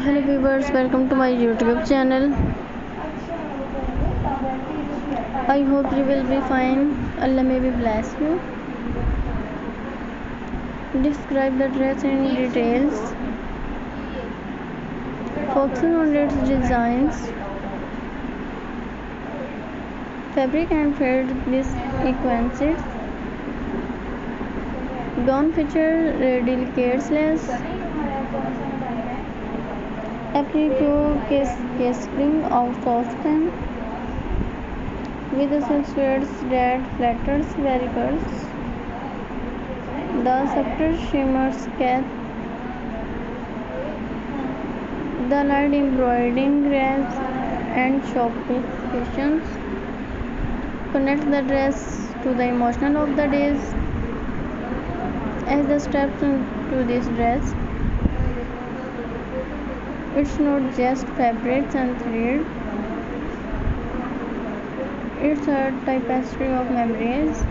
Hello viewers, welcome to my YouTube channel. I hope you will be fine. Allah may be bless you. Describe the dress in details, focusing on its designs, fabric and thread sequences. Gown feature delicate lace, apricot casing of soft with a silk threads that flatters wearers. The subtle shimmers catch the light embroidering grabs and sophistications connect the dress to the emotion of the days. As the steps into this dress, it's not just fabrics and thread, it's a tapestry of memories,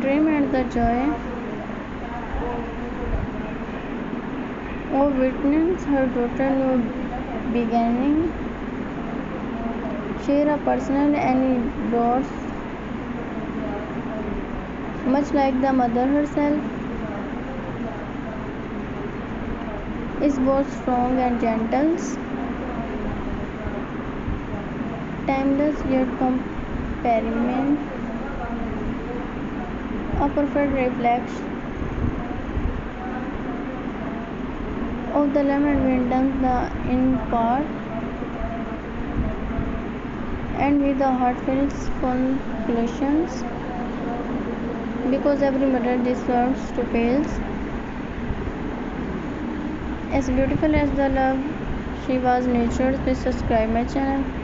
dream and the joy of witness her daughter new beginning. Share a personal anecdote, much like the mother herself, is both strong and gentle, timeless yet comparing, a perfect reflection of the lemon windows the in part and with the heartfelt conclusions because every mother deserves to feel as beautiful as the love she was nurtured. Please subscribe my channel.